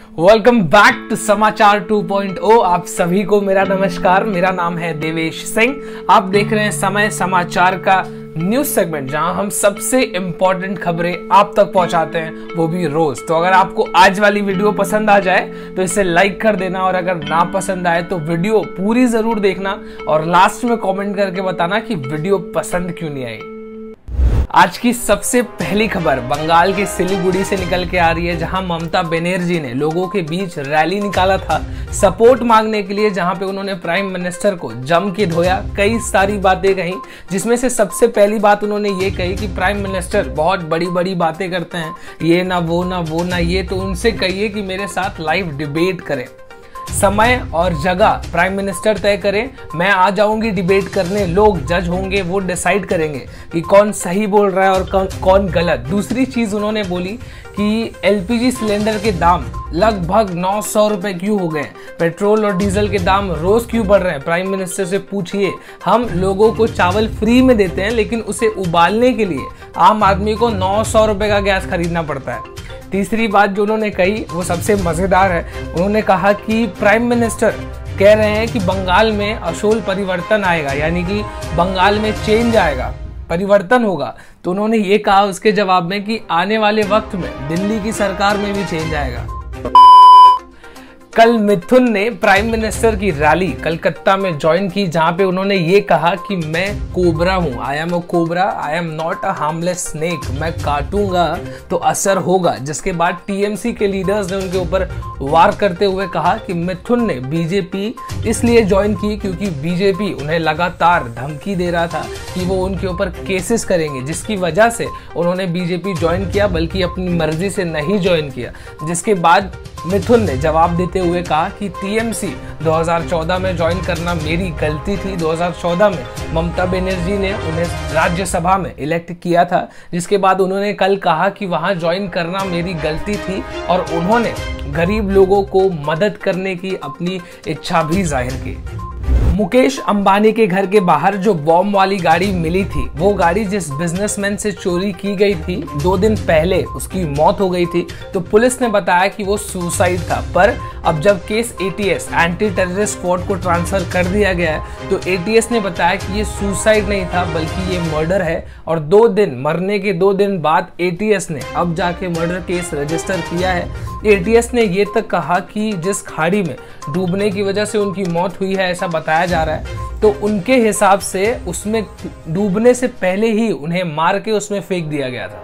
Welcome back to समाचार 2.0। आप सभी को मेरा नमस्कार। मेरा नाम है देवेश सिंह। आप देख रहे हैं समय समाचार का न्यूज सेगमेंट, जहां हम सबसे इंपॉर्टेंट खबरें आप तक पहुंचाते हैं, वो भी रोज। तो अगर आपको आज वाली वीडियो पसंद आ जाए तो इसे लाइक कर देना, और अगर ना पसंद आए तो वीडियो पूरी जरूर देखना और लास्ट में कमेंट करके बताना कि वीडियो पसंद क्यों नहीं आई। आज की सबसे पहली खबर बंगाल के सिलीगुड़ी से निकल के आ रही है, जहां ममता बनर्जी ने लोगों के बीच रैली निकाला था सपोर्ट मांगने के लिए, जहां पे उन्होंने प्राइम मिनिस्टर को जम के धोया, कई सारी बातें कही, जिसमें से सबसे पहली बात उन्होंने ये कही कि प्राइम मिनिस्टर बहुत बड़ी बड़ी बातें करते हैं, ये ना वो ना वो ना ये, तो उनसे कहिए कि मेरे साथ लाइव डिबेट करें। समय और जगह प्राइम मिनिस्टर तय करें, मैं आ जाऊंगी डिबेट करने, लोग जज होंगे, वो डिसाइड करेंगे कि कौन सही बोल रहा है और कौन गलत। दूसरी चीज उन्होंने बोली कि एलपीजी सिलेंडर के दाम लगभग 900 रुपए क्यों हो गए, पेट्रोल और डीजल के दाम रोज क्यों बढ़ रहे हैं। प्राइम मिनिस्टर से पूछिए, हम लोगों को चावल फ्री में देते हैं, लेकिन उसे उबालने के लिए आम आदमी को 900 रुपए का गैस खरीदना पड़ता है। तीसरी बात जो उन्होंने कही वो सबसे मजेदार है। उन्होंने कहा कि प्राइम मिनिस्टर कह रहे हैं कि बंगाल में अशोल परिवर्तन आएगा, यानी कि बंगाल में चेंज आएगा, परिवर्तन होगा। तो उन्होंने ये कहा उसके जवाब में कि आने वाले वक्त में दिल्ली की सरकार में भी चेंज आएगा। कल मिथुन ने प्राइम मिनिस्टर की रैली कलकत्ता में ज्वाइन की, जहां पे उन्होंने ये कहा कि मैं कोबरा हूं, I am a cobra, I am not a harmless snake, मैं काटूंगा तो असर होगा। जिसके बाद टीएमसी के लीडर्स ने उनके ऊपर वार करते हुए कहा कि मिथुन ने बीजेपी इसलिए ज्वाइन की क्योंकि बीजेपी उन्हें लगातार धमकी दे रहा था कि वो उनके ऊपर केसेस करेंगे, जिसकी वजह से उन्होंने बीजेपी ज्वाइन किया, बल्कि अपनी मर्जी से नहीं ज्वाइन किया। जिसके बाद मिथुन ने जवाब देते हुए कहा कि टीएमसी 2014 में ज्वाइन करना मेरी गलती थी। 2014 में ममता बनर्जी ने उन्हें राज्यसभा में इलेक्ट किया था। जिसके बाद उन्होंने कल कहा कि वहां ज्वाइन करना मेरी गलती थी, और उन्होंने गरीब लोगों को मदद करने की अपनी इच्छा भी जाहिर की। मुकेश अंबानी के घर के बाहर जो बॉम्ब वाली गाड़ी मिली थी, वो गाड़ी जिस बिजनेसमैन से चोरी की गई थी, 2 दिन पहले उसकी मौत हो गई थी। तो पुलिस ने बताया कि वो सुसाइड था, पर अब जब case ATS anti terrorist squad को ट्रांसफर कर दिया गया है, तो एटीएस ने बताया कि ये सुसाइड नहीं था बल्कि ये मर्डर है। और 2 दिन मरने के 2 दिन बाद एटीएस ने अब जाके मर्डर केस रजिस्टर किया है। एटीएस ने ये तक कहा कि जिस खाड़ी में डूबने की वजह से उनकी मौत हुई है, ऐसा बताया जा रहा है, तो उनके हिसाब से उसमें डूबने से पहले ही उन्हें मार के उसमें फेंक दिया गया था।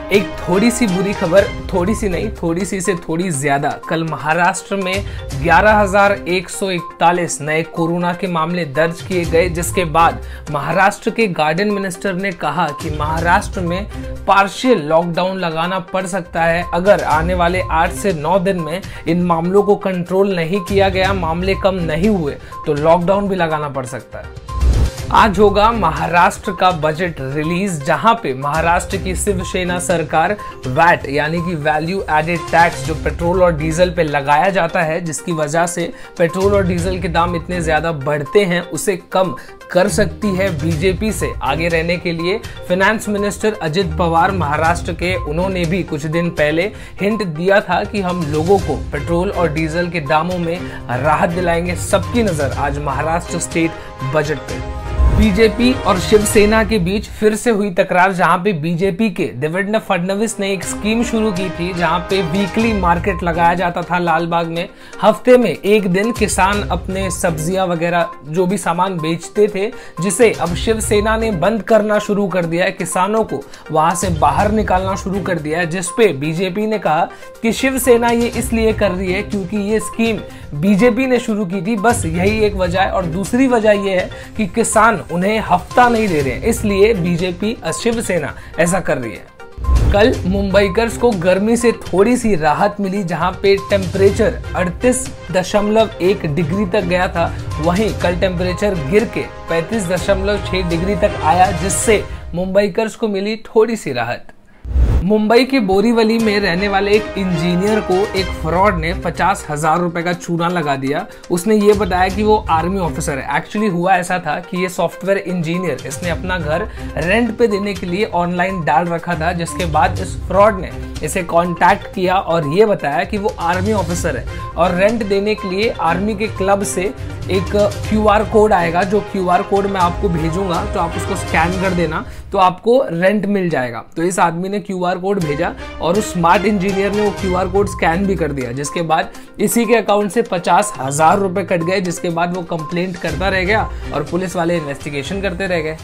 एक थोड़ी सी बुरी खबर, थोड़ी सी नहीं, थोड़ी सी से थोड़ी ज्यादा। कल महाराष्ट्र में 11,141 नए कोरोना के मामले दर्ज किए गए, जिसके बाद महाराष्ट्र के गार्डन मिनिस्टर ने कहा कि महाराष्ट्र में पार्शियल लॉकडाउन लगाना पड़ सकता है अगर आने वाले 8 से 9 दिन में इन मामलों को कंट्रोल नहीं किया गया, मामले कम नहीं हुए, तो लॉकडाउन भी लगाना पड़ सकता है। आज होगा महाराष्ट्र का बजट रिलीज, जहां पे महाराष्ट्र की शिवसेना सरकार वैट यानी कि वैल्यू एडेड टैक्स जो पेट्रोल और डीजल पे लगाया जाता है, जिसकी वजह से पेट्रोल और डीजल के दाम इतने ज्यादा बढ़ते हैं, उसे कम कर सकती है बीजेपी से आगे रहने के लिए। फाइनेंस मिनिस्टर अजित पवार महाराष्ट्र के, उन्होंने भी कुछ दिन पहले हिंट दिया था कि हम लोगों को पेट्रोल और डीजल के दामों में राहत दिलाएंगे। सबकी नजर आज महाराष्ट्र स्टेट बजट पे। बीजेपी और शिवसेना के बीच फिर से हुई तकरार, जहां पे बीजेपी के देवेंद्र फडणवीस ने एक स्कीम शुरू की थी, जहां पे वीकली मार्केट लगाया जाता था लालबाग में। हफ्ते में एक दिन किसान अपने सब्जियां वगैरह जो भी सामान बेचते थे, जिसे अब शिवसेना ने बंद करना शुरू कर दिया है, किसानों को वहां से बाहर निकालना शुरू कर दिया है। जिसपे बीजेपी ने कहा कि शिवसेना ये इसलिए कर रही है क्योंकि ये स्कीम बीजेपी ने शुरू की थी, बस यही एक वजह है। और दूसरी वजह यह है कि किसान उन्हें हफ्ता नहीं दे रहे हैं, इसलिए बीजेपी शिवसेना ऐसा कर रही है। कल मुंबईकर्स को गर्मी से थोड़ी सी राहत मिली, जहां पे टेम्परेचर 38.1 डिग्री तक गया था। वहीं कल टेम्परेचर गिर के 35.6 डिग्री तक आया, जिससे मुंबईकर्स को मिली थोड़ी सी राहत। मुंबई के बोरीवली में रहने वाले एक इंजीनियर को एक फ्रॉड ने 50,000 रुपए का चूना लगा दिया। उसने ये बताया कि वो आर्मी ऑफिसर है। एक्चुअली हुआ ऐसा था कि ये सॉफ्टवेयर इंजीनियर इसने अपना घर रेंट पे देने के लिए ऑनलाइन डाल रखा था, जिसके बाद इस फ्रॉड ने इसे कांटेक्ट किया और ये बताया कि वो आर्मी ऑफिसर है और रेंट देने के लिए आर्मी के क्लब से एक QR कोड आएगा, जो QR कोड मैं आपको भेजूंगा, तो आप उसको स्कैन कर देना तो आपको रेंट मिल जाएगा। तो इस आदमी ने QR कोड भेजा और उस स्मार्ट इंजीनियर ने वो QR कोड स्कैन भी कर दिया, जिसके बाद इसी के अकाउंट से 50,000 रुपए कट गए, जिसके बाद वो कंप्लेंट करता रह गया और पुलिस वाले इन्वेस्टिगेशन करते रह गए।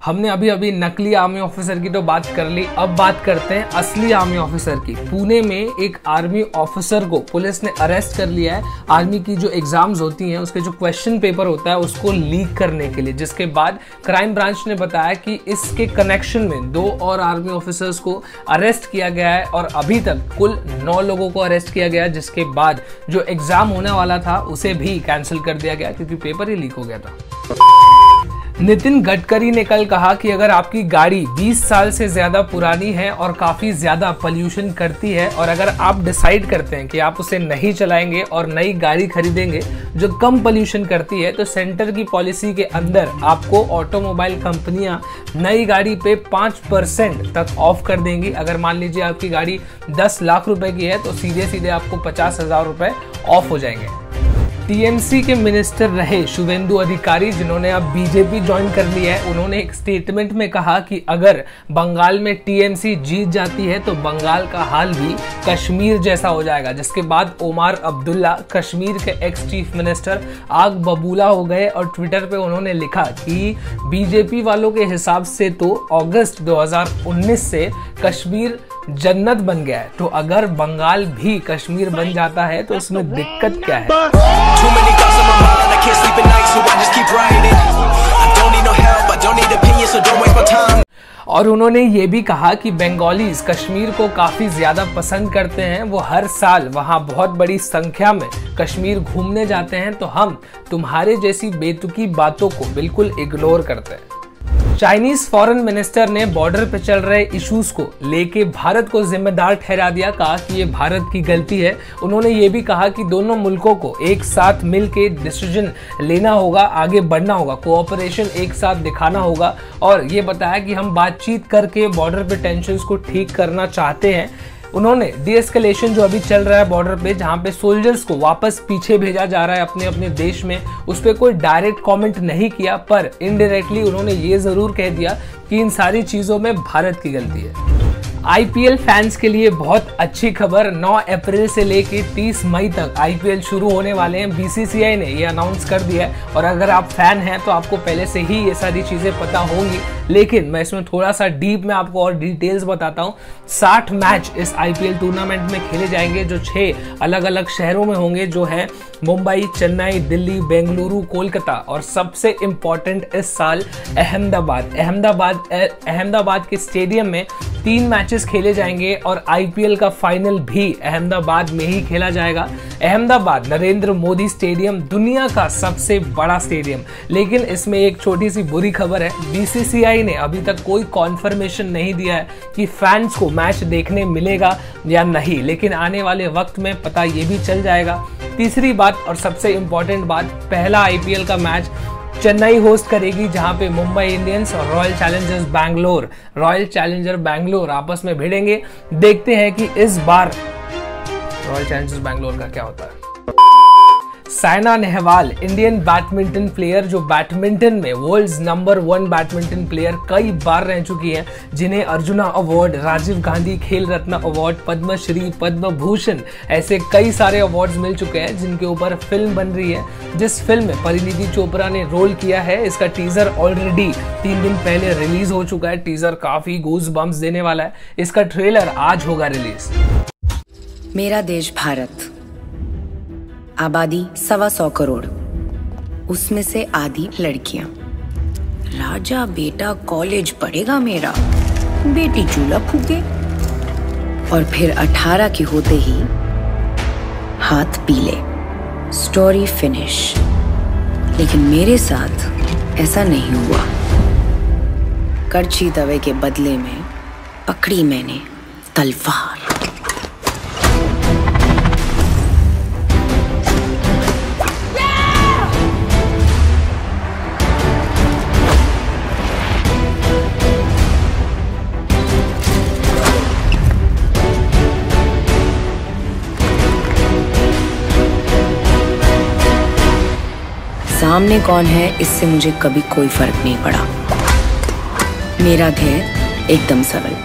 हमने अभी अभी नकली आर्मी ऑफिसर की तो बात कर ली, अब बात करते हैं असली आर्मी ऑफिसर की। पुणे में एक आर्मी ऑफिसर को पुलिस ने अरेस्ट कर लिया है आर्मी की जो एग्जाम्स होती हैं उसके जो क्वेश्चन पेपर होता है उसको लीक करने के लिए, जिसके बाद क्राइम ब्रांच ने बताया कि इसके कनेक्शन में 2 और आर्मी ऑफिसर्स को अरेस्ट किया गया है और अभी तक कुल 9 लोगों को अरेस्ट किया गया, जिसके बाद जो एग्जाम होने वाला था उसे भी कैंसिल कर दिया गया क्योंकि पेपर ही लीक हो गया था। नितिन गडकरी ने कल कहा कि अगर आपकी गाड़ी 20 साल से ज्यादा पुरानी है और काफी ज्यादा पोल्यूशन करती है और अगर आप डिसाइड करते हैं कि आप उसे नहीं चलाएंगे और नई गाड़ी खरीदेंगे जो कम पोल्यूशन करती है, तो सेंटर की पॉलिसी के अंदर आपको ऑटोमोबाइल कंपनियां नई गाड़ी पे 5% तक ऑफ कर देंगी। अगर मान लीजिए आपकी गाड़ी 10 लाख रुपए की है तो सीधे सीधे आपको 50,000 रुपए ऑफ हो जाएंगे। टीएमसी के मिनिस्टर रहे शुवेंदु अधिकारी, जिन्होंने अब बीजेपी ज्वाइन कर लिया है, उन्होंने एक स्टेटमेंट में कहा कि अगर बंगाल में टीएमसी जीत जाती है तो बंगाल का हाल भी कश्मीर जैसा हो जाएगा। जिसके बाद ओमर अब्दुल्ला, कश्मीर के एक्स चीफ मिनिस्टर, आग बबूला हो गए और ट्विटर पे उन्होंने लिखा कि बीजेपी वालों के हिसाब से तो अगस्त 2019 से कश्मीर जन्नत बन गया है, तो अगर बंगाल भी कश्मीर बन जाता है तो उसमें दिक्कत क्या है। और उन्होंने ये भी कहा कि बंगालीज कश्मीर को काफी ज्यादा पसंद करते हैं, वो हर साल वहां बहुत बड़ी संख्या में कश्मीर घूमने जाते हैं, तो हम तुम्हारे जैसी बेतुकी बातों को बिल्कुल इग्नोर करते हैं। चाइनीज फॉरेन मिनिस्टर ने बॉर्डर पे चल रहे इश्यूज को लेके भारत को जिम्मेदार ठहरा दिया, कहा कि ये भारत की गलती है। उन्होंने ये भी कहा कि दोनों मुल्कों को एक साथ मिलके डिसीजन लेना होगा, आगे बढ़ना होगा, कोऑपरेशन एक साथ दिखाना होगा और ये बताया कि हम बातचीत करके बॉर्डर पे टेंशंस को ठीक करना चाहते हैं। उन्होंने डीएस्केलेशन जो अभी चल रहा है बॉर्डर पे, जहां पे सोल्जर्स को वापस पीछे भेजा जा रहा है अपने अपने देश में, उस पर कोई डायरेक्ट कमेंट नहीं किया, पर इनडायरेक्टली उन्होंने ये जरूर कह दिया कि इन सारी चीजों में भारत की गलती है। आईपीएल फैंस के लिए बहुत अच्छी खबर, 9 अप्रैल से लेके 30 मई तक आईपीएल शुरू होने वाले हैं। बीसीसीआई ने ये अनाउंस कर दिया है और अगर आप फैन हैं तो आपको पहले से ही ये सारी चीजें पता होंगी, लेकिन मैं इसमें थोड़ा सा डीप में आपको और डिटेल्स बताता हूँ। 60 मैच इस आईपीएल टूर्नामेंट में खेले जाएंगे जो 6 अलग अलग शहरों में होंगे, जो है मुंबई, चेन्नई, दिल्ली, बेंगलुरु, कोलकाता और सबसे इंपॉर्टेंट इस साल अहमदाबाद के स्टेडियम में 3 मैचेस खेले जाएंगे और आईपीएल का फाइनल भी अहमदाबाद में ही खेला जाएगा। अहमदाबाद नरेंद्र मोदी स्टेडियम दुनिया का सबसे बड़ा स्टेडियम, लेकिन इसमें एक छोटी सी बुरी खबर है, बीसीसीआई ने अभी तक कोई कॉन्फर्मेशन नहीं दिया है कि फैंस को मैच देखने मिलेगा या नहीं, लेकिन आने वाले वक्त में पता ये भी चल जाएगा। तीसरी बात और सबसे इंपॉर्टेंट बात, पहला आईपीएल का मैच चेन्नई होस्ट करेगी, जहां पे मुंबई इंडियंस और रॉयल चैलेंजर बैंगलोर आपस में भिड़ेंगे। देखते हैं कि इस बार रॉयल चैलेंजर्स बैंगलोर का क्या होता है। Saina Nehwal, Indian badminton player जो बैडमिंटन में वर्ल्ड्स नंबर 1 बैडमिंटन प्लेयर कई बार रह चुकी है, जिन्हें अर्जुना अवार्ड, राजीव गांधी खेल रत्न अवार्ड, पद्मश्री, पद्म भूषण, ऐसे कई सारे अवार्ड्स मिल चुके हैं, जिनके ऊपर फिल्म बन रही है, जिस फिल्म में परिणीति चोपड़ा ने रोल किया है। इसका टीजर ऑलरेडी 3 दिन पहले रिलीज हो चुका है। टीजर काफी गूज बम्प्स देने वाला है। इसका ट्रेलर आज होगा रिलीज। मेरा देश भारत, आबादी 125 करोड़, उसमें से आधी लड़कियां। राजा बेटा कॉलेज पढ़ेगा मेरा, बेटी चूल्हा फूके, और फिर 18 के होते ही हाथ पीले, स्टोरी फिनिश। लेकिन मेरे साथ ऐसा नहीं हुआ। करछी तवे के बदले में पकड़ी मैंने तलवार। सामने कौन है इससे मुझे कभी कोई फर्क नहीं पड़ा। मेरा ध्येय एकदम सरल,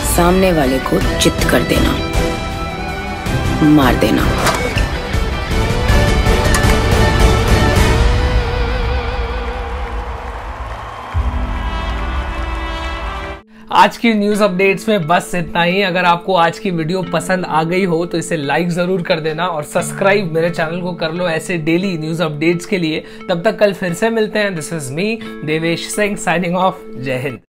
सामने वाले को चित्त कर देना, मार देना। आज की न्यूज अपडेट्स में बस इतना ही। अगर आपको आज की वीडियो पसंद आ गई हो तो इसे लाइक जरूर कर देना और सब्सक्राइब मेरे चैनल को कर लो ऐसे डेली न्यूज अपडेट्स के लिए। तब तक कल फिर से मिलते हैं। This is me Devesh Singh signing off. जय हिंद।